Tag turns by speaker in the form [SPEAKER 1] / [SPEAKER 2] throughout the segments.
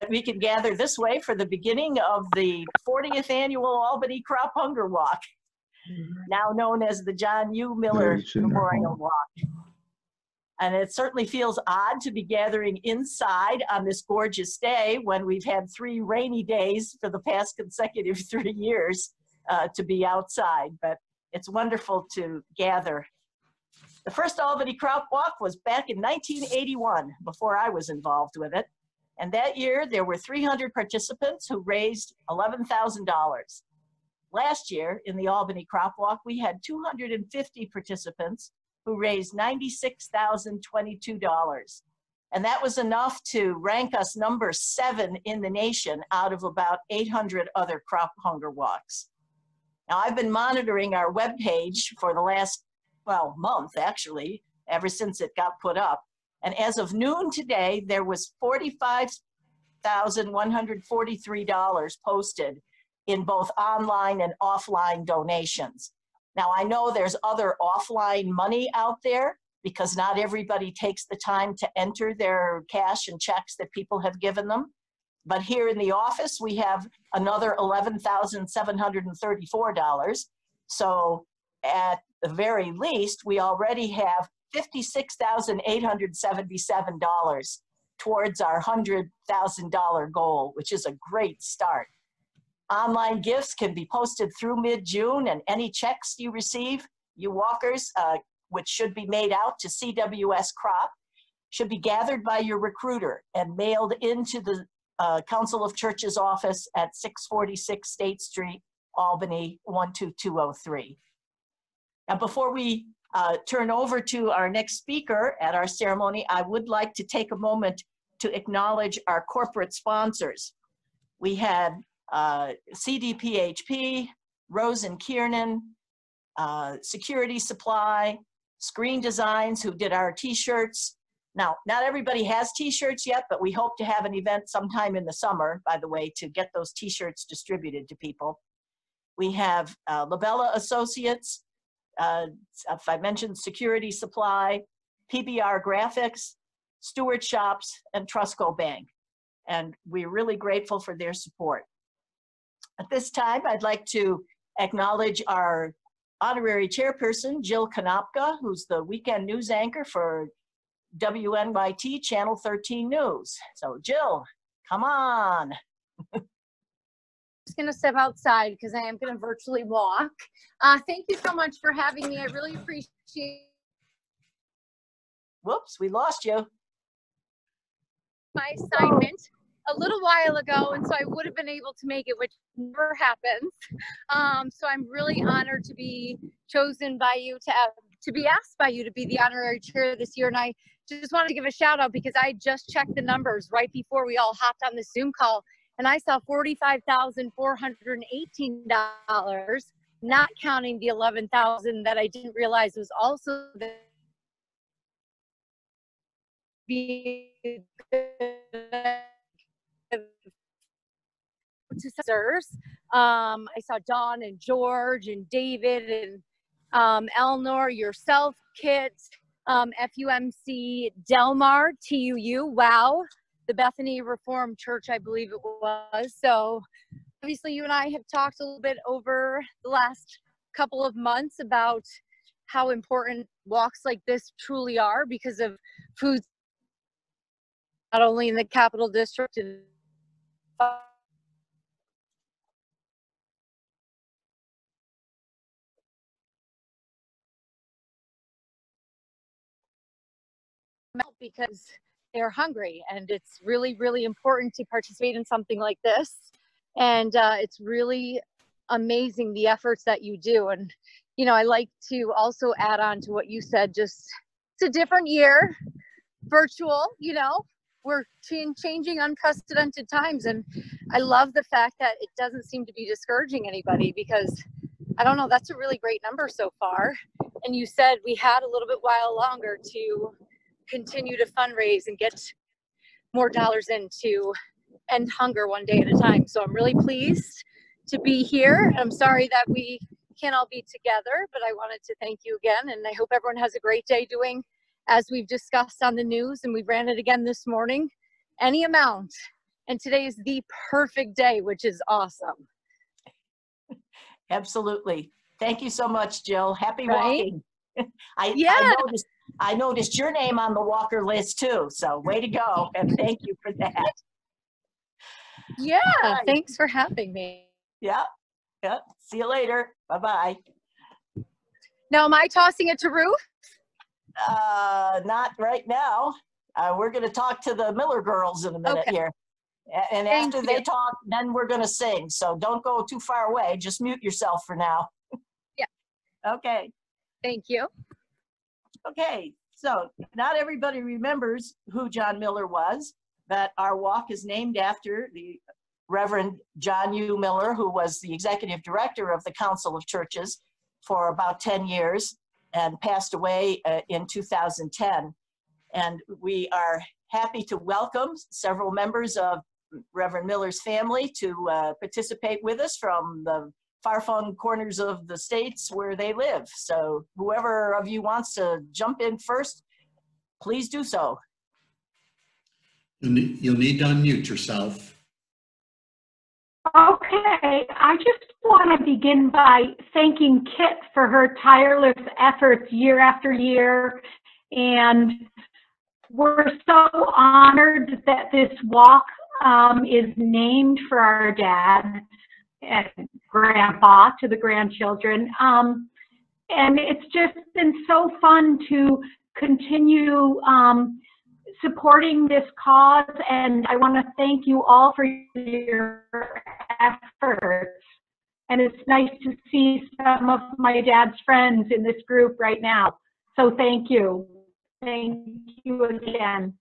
[SPEAKER 1] we can gather this way for the beginning of the 40th annual Albany Crop Hunger Walk, now known as the John U. Miller Memorial Walk. And it certainly feels odd to be gathering inside on this gorgeous day when we've had 3 rainy days for the past consecutive 3 years to be outside, but it's wonderful to gather. The first Albany Crop Walk was back in 1981, before I was involved with it. And that year, there were 300 participants who raised $11,000. Last year, in the Albany Crop Walk, we had 250 participants who raised $96,022. And that was enough to rank us number 7 in the nation out of about 800 other crop hunger walks. Now, I've been monitoring our webpage for the last, well, month actually, ever since it got put up. And as of noon today, there was $45,143 posted in both online and offline donations. Now, I know there's other offline money out there because not everybody takes the time to enter their cash and checks that people have given them. But here in the office, we have another $11,734. So at the very least, we already have $56,877 towards our $100,000 goal, which is a great start. Online gifts can be posted through mid-June, and any checks you receive, you walkers, which should be made out to CWS Crop, should be gathered by your recruiter and mailed into the Council of Churches office at 646 State Street, Albany, 12203. Now, before we turn over to our next speaker at our ceremony, I would like to take a moment to acknowledge our corporate sponsors. We had CDPHP, Rose and Kiernan, Security Supply, Screen Designs, who did our t-shirts. Now, not everybody has t-shirts yet, but we hope to have an event sometime in the summer, by the way, to get those t-shirts distributed to people. We have Labella Associates, if I mentioned Security Supply, PBR Graphics, Stewart Shops, and Trustco Bank. And we're really grateful for their support. At this time, I'd like to acknowledge our honorary chairperson, Jill Konopka, who's the weekend news anchor for WNYT Channel 13 News. So Jill, come on.
[SPEAKER 2] I'm just going to step outside because I am going to virtually walk. Thank you so much for having me. I really appreciate
[SPEAKER 1] Whoops, we lost you.
[SPEAKER 2] my assignment a little while ago, and so I would have been able to make it, which never happens. So I'm really honored to be chosen by you to be asked by you to be the honorary chair this year. And I just wanted to give a shout out because I just checked the numbers right before we all hopped on the Zoom call, and I saw $45,418, not counting the $11,000 that I didn't realize was also the I saw Dawn and George and David and Eleanor, yourself, Kit, FUMC, Delmar, TUU, wow, the Bethany Reformed Church, I believe it was. So obviously you and I have talked a little bit over the last couple of months about how important walks like this truly are because of food, not only in the Capital District and because they're hungry, and it's really, really important to participate in something like this. And it's really amazing the efforts that you do. And, you know, I like to also add on to what you said, just it's a different year, virtual, you know, we're changing unprecedented times. And I love the fact that it doesn't seem to be discouraging anybody because I don't know, that's a really great number so far. And you said we had a little bit while longer to continue to fundraise and get more dollars in to end hunger one day at a time. So I'm really pleased to be here. I'm sorry that we can't all be together, but I wanted to thank you again. And I hope everyone has a great day doing, as we've discussed on the news, and we ran it again this morning, any amount And today is the perfect day, which is awesome.
[SPEAKER 1] Absolutely. Thank you so much, Jill. Happy
[SPEAKER 2] Right?
[SPEAKER 1] walking.
[SPEAKER 2] Yeah.
[SPEAKER 1] I noticed your name on the walker list too. So way to go. And thank you for that.
[SPEAKER 2] Yeah.
[SPEAKER 1] Right.
[SPEAKER 2] Thanks for having me.
[SPEAKER 1] Yeah. Yeah. See you later. Bye-bye.
[SPEAKER 2] Now, am I tossing it to Ruth?
[SPEAKER 1] Not right now. We're going to talk to the Miller girls in a minute here. And
[SPEAKER 2] Thank
[SPEAKER 1] after
[SPEAKER 2] you.
[SPEAKER 1] they talk, then we're going to sing. So don't go too far away. Just mute yourself for now.
[SPEAKER 2] Yeah.
[SPEAKER 1] Okay.
[SPEAKER 2] Thank you.
[SPEAKER 1] Okay. So not everybody remembers who John Miller was, but our walk is named after the Reverend John U. Miller, who was the executive director of the Council of Churches for about 10 years and passed away in 2010. And we are happy to welcome several members of Reverend Miller's family to participate with us from the far-flung corners of the states where they live. So whoever of you wants to jump in first, please do so.
[SPEAKER 3] You'll need to unmute yourself.
[SPEAKER 4] Okay, I just want to begin by thanking Kit for her tireless efforts year after year. And we're so honored that this walk is named for our dad and grandpa to the grandchildren. And it's just been so fun to continue supporting this cause, and I want to thank you all for your efforts. And it's nice to see some of my dad's friends in this group right now. So thank you. Thank you again.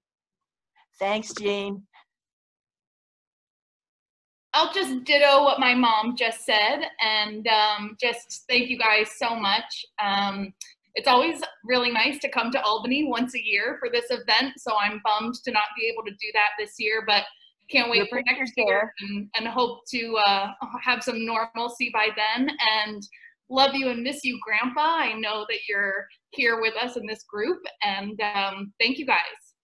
[SPEAKER 1] Thanks, Jean.
[SPEAKER 5] I'll just ditto what my mom just said, and just thank you guys so much. It's always really nice to come to Albany once a year for this event, so I'm bummed to not be able to do that this year, but can't wait for next year and hope to have some normalcy by then. And love you and miss you, Grandpa. I know that you're here with us in this group, and thank you guys.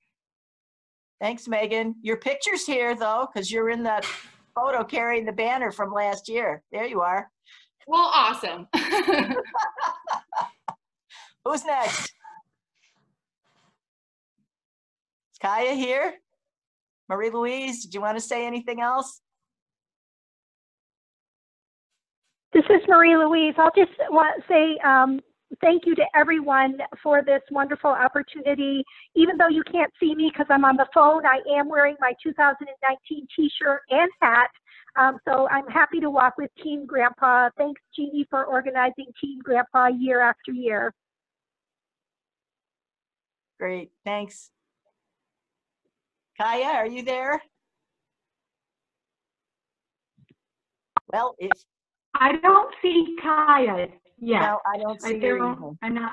[SPEAKER 1] Thanks, Megan. Your picture's here, though, because you're in that photo carrying the banner from last year. There you are.
[SPEAKER 5] Well, awesome.
[SPEAKER 1] Who's next? Is Kaya here? Marie Louise, did you want to say anything else?
[SPEAKER 6] This is Marie Louise. I'll just want to say thank you to everyone for this wonderful opportunity. Even though you can't see me because I'm on the phone, I am wearing my 2019 t-shirt and hat. So I'm happy to walk with Team Grandpa. Thanks, Jeannie, for organizing Team Grandpa year after year.
[SPEAKER 1] Great, thanks. Kaya, are you there? Well, if
[SPEAKER 4] I don't see Kaya yet.
[SPEAKER 1] no, I don't see her either.
[SPEAKER 4] I'm not.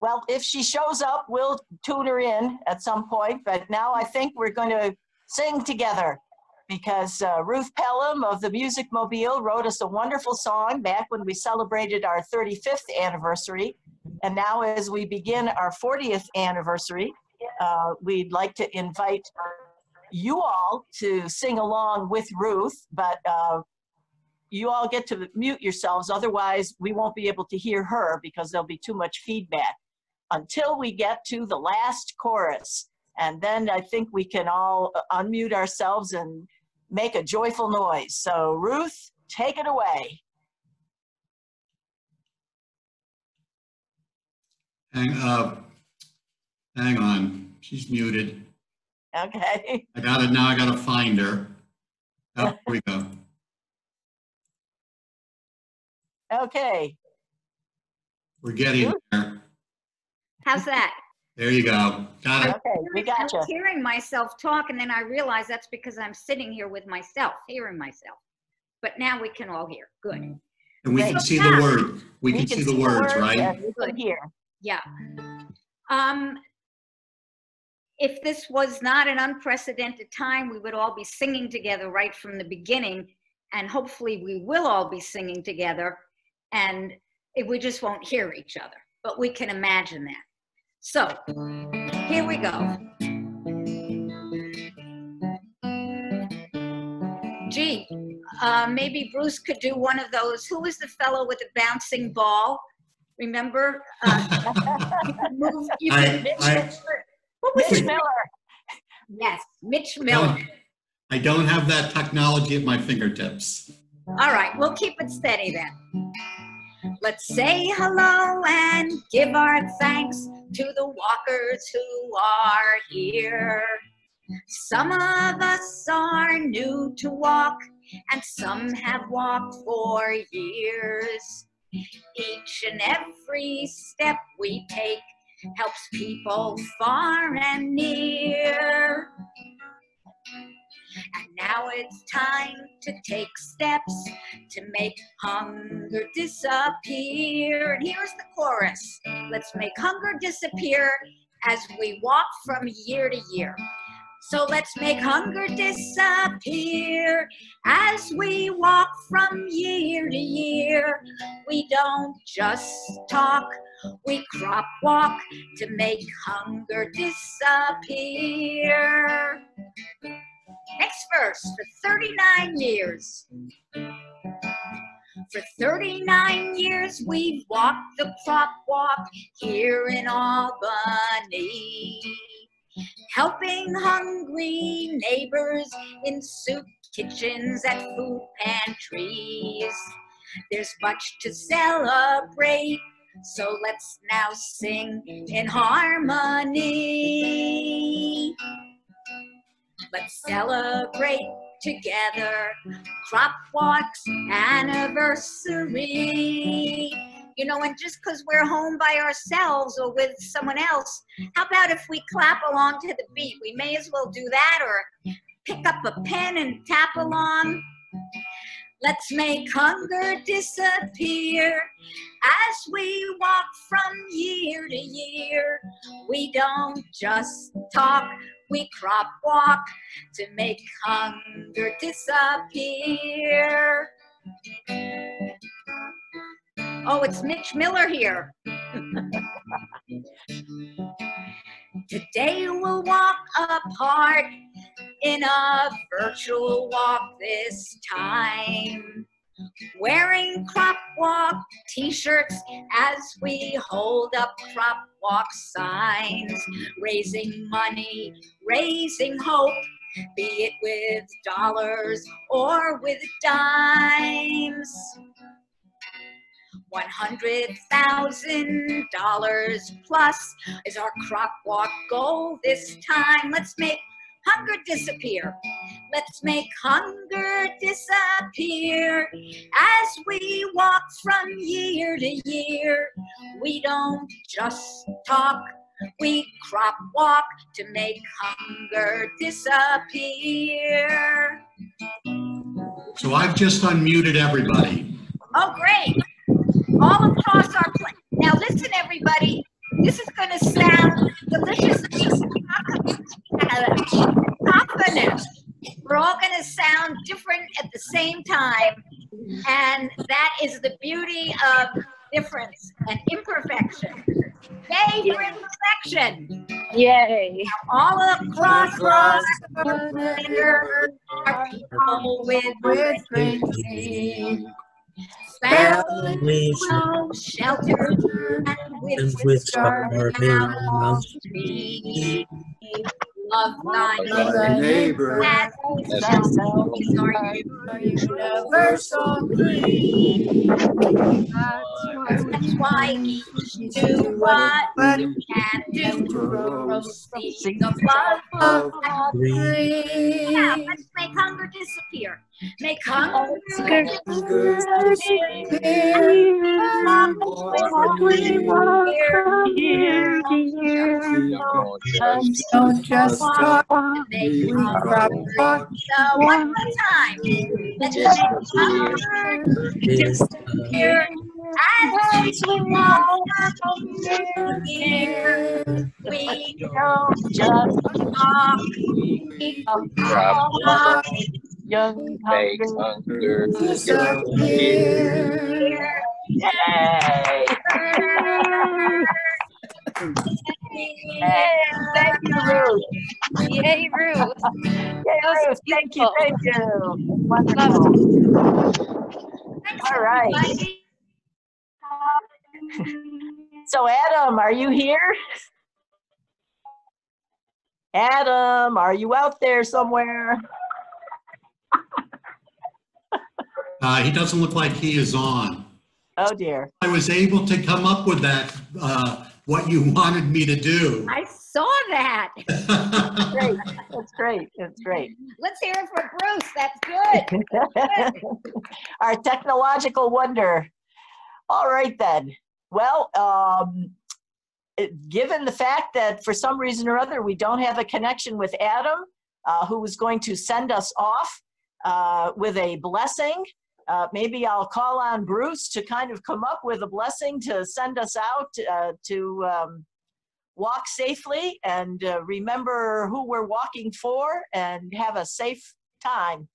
[SPEAKER 1] Well, if she shows up, we'll tune her in at some point. But now I think we're going to sing together because Ruth Pelham of the Music Mobile wrote us a wonderful song back when we celebrated our 35th anniversary. And now as we begin our 40th anniversary, we'd like to invite you all to sing along with Ruth, but you all get to mute yourselves. Otherwise, we won't be able to hear her because there'll be too much feedback until we get to the last chorus. And then I think we can all unmute ourselves and make a joyful noise. So Ruth, take it away.
[SPEAKER 3] Hang on, she's muted.
[SPEAKER 1] Okay.
[SPEAKER 3] I got it now. I got to find her. Oh, here we go.
[SPEAKER 1] Okay.
[SPEAKER 3] We're getting there.
[SPEAKER 7] How's that?
[SPEAKER 3] There you go. Got it.
[SPEAKER 1] Okay, we got
[SPEAKER 7] I
[SPEAKER 1] you.
[SPEAKER 7] was hearing myself talk, and then I realized that's because I'm sitting here with myself, hearing myself. But now we can all hear. Good.
[SPEAKER 3] And we can see the word. We can see the words, right?
[SPEAKER 1] And we can hear.
[SPEAKER 7] Yeah. If this was not an unprecedented time, we would all be singing together right from the beginning, and hopefully we will all be singing together, and we just won't hear each other, but we can imagine that. So here we go. Gee, maybe Bruce could do one of those. Who was the fellow with the bouncing ball? Remember? You could move. You could. What was
[SPEAKER 1] Mitch
[SPEAKER 7] it?
[SPEAKER 1] Miller.
[SPEAKER 7] Yes, Mitch Miller.
[SPEAKER 3] I don't have that technology at my fingertips.
[SPEAKER 7] All right, we'll keep it steady then. Let's say hello and give our thanks to the walkers who are here. Some of us are new to walk, and some have walked for years. Each and every step we take helps people far and near. And now it's time to take steps to make hunger disappear. And here's the chorus. Let's make hunger disappear as we walk from year to year. So let's make hunger disappear as we walk from year to year. We don't just talk, we crop walk to make hunger disappear. Next verse, for 39 years. For 39 years we've walked the crop walk here in Albany, helping hungry neighbors in soup kitchens at food pantries. There's much to celebrate, so let's now sing in harmony. Let's celebrate together Crop Walk's anniversary. You know, and just because we're home by ourselves or with someone else, how about if we clap along to the beat? We may as well do that, or pick up a pen and tap along. Let's make hunger disappear as we walk from year to year. We don't just talk, we crop walk to make hunger disappear. Oh, it's Mitch Miller here. Today we'll walk apart in a virtual walk this time, wearing crop walk t-shirts as we hold up crop walk signs, raising money, raising hope, be it with dollars or with dimes. $100,000 plus is our crop walk goal this time. Let's make hunger disappear. Let's make hunger disappear as we walk from year to year. We don't just talk, we crop walk to make hunger disappear.
[SPEAKER 3] So I've just unmuted everybody.
[SPEAKER 7] Oh, great. All across our place. Now listen, everybody. This is going to sound delicious. We're all going to sound different at the same time. And that is the beauty of difference and imperfection. Yay for imperfection.
[SPEAKER 2] Yay.
[SPEAKER 7] All across our people with great needs. Families shelter and with starving street. Love thy neighbor as yourself is our universal creed. That's why each do what you can do to proceed the love of three. Now, let's make hunger disappear. Make hunger disappear. Don't just talk, make hunger. So one more time. Let's make hunger disappear. As we walk from here, we don't just talk, we talk.
[SPEAKER 1] Young
[SPEAKER 8] Make hunger
[SPEAKER 7] disappear.
[SPEAKER 1] Yay! Hey, thank you, Ruth.
[SPEAKER 2] Yay, Ruth.
[SPEAKER 1] Yay, Ruth. Thank you. Thank you. Wonderful. All right. So Adam, are you here? Adam, are you out there somewhere?
[SPEAKER 3] He doesn't look like he is on.
[SPEAKER 1] Oh dear.
[SPEAKER 3] I was able to come up with that, what you wanted me to do.
[SPEAKER 7] I saw that.
[SPEAKER 1] Great. That's great. That's great.
[SPEAKER 7] Let's hear it for Bruce. That's good. That's good.
[SPEAKER 1] Our technological wonder. All right then. Well, given the fact that for some reason or other we don't have a connection with Adam, who was going to send us off with a blessing, maybe I'll call on Bruce to kind of come up with a blessing to send us out to walk safely and remember who we're walking for and have a safe time.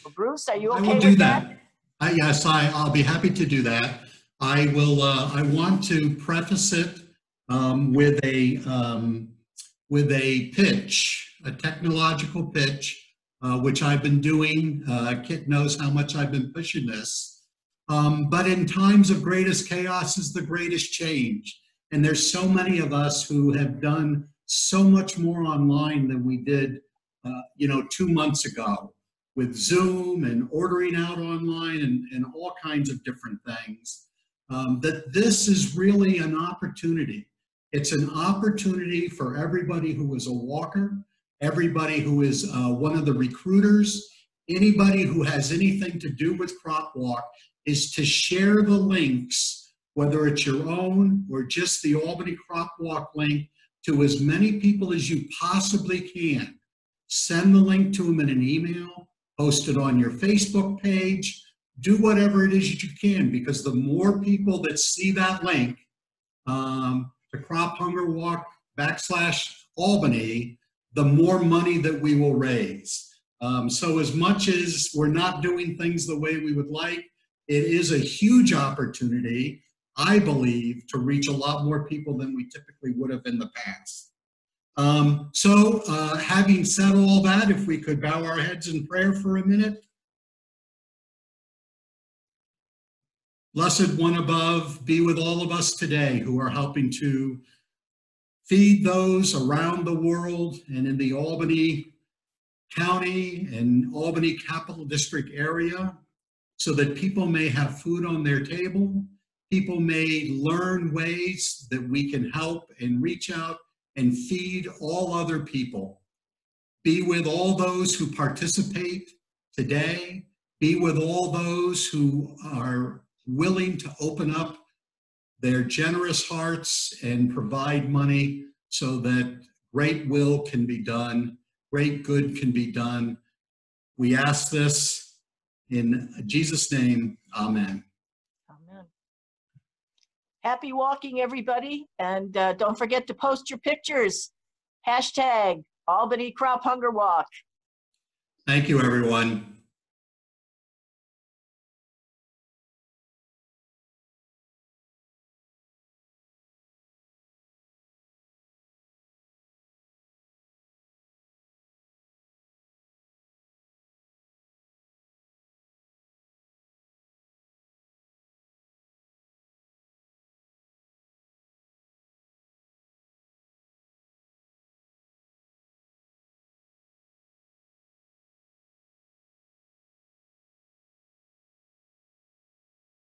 [SPEAKER 1] Well, Bruce, are you okay with that?
[SPEAKER 3] Yes, I'll be happy to do that. I will. I want to preface it with a pitch, a technological pitch, which I've been doing. Kit knows how much I've been pushing this. But in times of greatest chaos is the greatest change. And there's so many of us who have done so much more online than we did, 2 months ago, with Zoom and ordering out online and all kinds of different things. That this is really an opportunity. It's an opportunity for everybody who is a walker, everybody who is one of the recruiters, anybody who has anything to do with Crop Walk, is to share the links, whether it's your own or just the Albany Crop Walk link, to as many people as you possibly can. Send the link to them in an email, post it on your Facebook page, do whatever it is that you can, because the more people that see that link, the Crop Hunger Walk /Albany, the more money that we will raise. So as much as we're not doing things the way we would like, it is a huge opportunity, I believe, to reach a lot more people than we typically would have in the past. Having said all that, if we could bow our heads in prayer for a minute. Blessed One above, be with all of us today who are helping to feed those around the world and in the Albany County and Albany Capital District area, so that people may have food on their table. People may learn ways that we can help and reach out and feed all other people. Be with all those who participate today. Be with all those who are willing to open up their generous hearts and provide money so that great will can be done, great good can be done. We ask this in Jesus' name, amen.
[SPEAKER 1] Amen. Happy walking, everybody. And don't forget to post your pictures. # Albany Crop Hunger Walk.
[SPEAKER 3] Thank you, everyone.